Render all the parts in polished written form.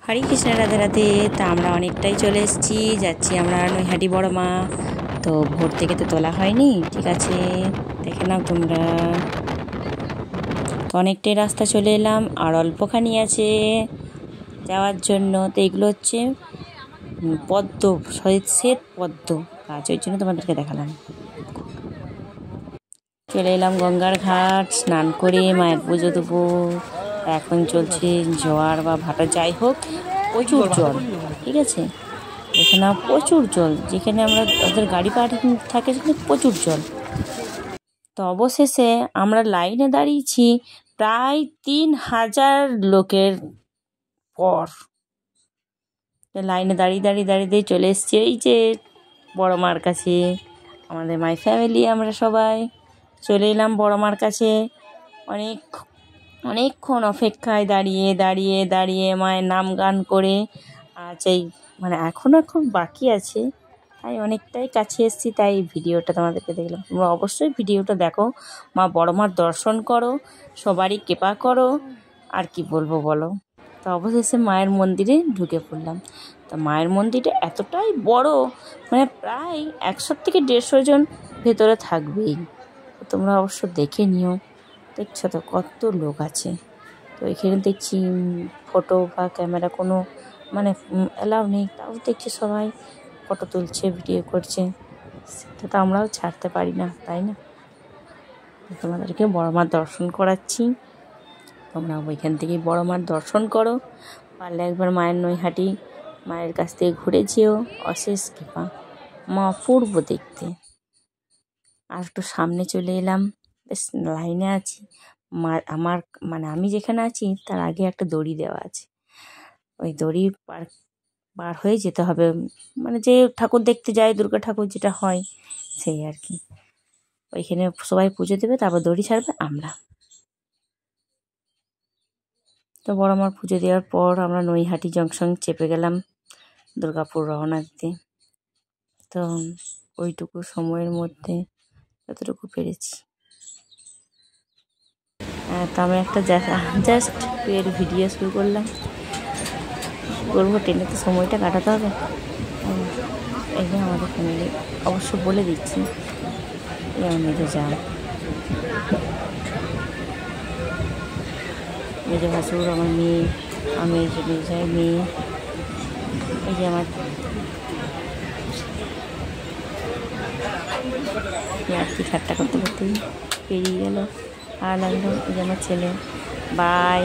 হরে কৃষ্ণ, রাধে রাধে। তা আমরা অনেকটাই চলে এসেছি, যাচ্ছি আমরা নৈহাটি বড় মা। তো ভোর থেকে তো তোলা হয়নি, ঠিক আছে, দেখে নাও তোমরা। তো অনেকটাই রাস্তা চলে এলাম, আর অল্পখানি আছে যাওয়ার জন্য। তো এগুলো হচ্ছে পদ্ম, শ্বেত পদ্ম গাছ, ওই জন্য তোমাদেরকে দেখালাম। চলে এলাম গঙ্গার ঘাট, স্নান করে মায়ের পুজো দেবো। এখন চলছে জোয়ার বা ভাটা, যাই হোক প্রচুর জল, ঠিক আছে, এখানে প্রচুর জল, যেখানে আমরা ওদের গাড়ি পার্কিং থাকে সেখানে প্রচুর জল। তো অবশেষে আমরা লাইনে দাঁড়িয়েছি প্রায় 3000 লোকের পর। লাইনে দাঁড়িয়ে দাঁড়িয়ে দাঁড়িয়ে দিয়ে চলে এসছি এই যে বড় মার কাছে। আমাদের মাই ফ্যামিলি আমরা সবাই চলে এলাম বড় মার কাছে। অনেকক্ষণ অপেক্ষায় দাঁড়িয়ে দাঁড়িয়ে দাঁড়িয়ে মায়ের নাম গান করে আজ এই এখনও খুব বাকি আছে, তাই অনেকটাই কাছে এসেছি, তাই ভিডিওটা তোমাদেরকে দেখলাম। তোমরা অবশ্যই ভিডিওটা দেখো, মা বড় মার দর্শন করো, সবারই কৃপা করো, আর কি বলবো বলো। তো অবশেষে মায়ের মন্দিরে ঢুকে পড়লাম। তো মায়ের মন্দিরটা এতটাই বড়, প্রায় 100 থেকে 150 জন ভেতরে থাকবেই। তোমরা অবশ্য দেখে নিও। দেখছো তো কত লোক আছে। তো এখানে দেখছি ফটো বা ক্যামেরা কোনো অ্যালাউ নেই, তাও দেখছি সবাই ফটো তুলছে, ভিডিও করছে। সেটা তো আমরাও ছাড়তে পারি না, তাই না? তোমাদেরকে বড় মার দর্শন করাচ্ছি, তোমরা ওইখান থেকেই বড় মার দর্শন করো। পারলে একবার মায়ের নৈহাটি মায়ের কাছ থেকে ঘুরে যেও, অশেষ কৃপা, মা অপূর্ব দেখতে। আর একটু সামনে চলে এলাম, বেশ লাইনে আছি। আমার আমি যেখানে আছি তার আগে একটা দড়ি দেওয়া আছে, ওই দড়ি পার হয়ে যেতে হবে, যে ঠাকুর দেখতে যায়, দুর্গা ঠাকুর যেটা হয় সেই আর কি। ওইখানে সবাই পুজো দেবে, তারপর দড়ি ছাড়বে আমরা। তো বড় মার পুজো দেওয়ার পর আমরা নৈহাটি জংশন চেপে গেলাম দুর্গাপুর রওনা দিতে। তো ওইটুকু সময়ের মধ্যে যতটুকু পেরেছি। তো আমি একটা জাস্ট এর ভিডিও শুরু করলাম, করবো, ট্রেনে তো সময়টা কাটাতে হবে। এই যে আমাদের ফ্যামিলি, অবশ্য বলে দিচ্ছি, এই আমার মেজো যাও, মেজো ভাসুর, আমার মেয়ে, আমি এই যে মেজার মেয়ে, এই যে আমার আর কি ঠাট্টা করতে করতেই পেরিয়ে গেল, ভালো লাগলো। এই যে আমার ছেলে, বাই,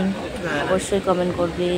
অবশ্যই কমেন্ট করবে।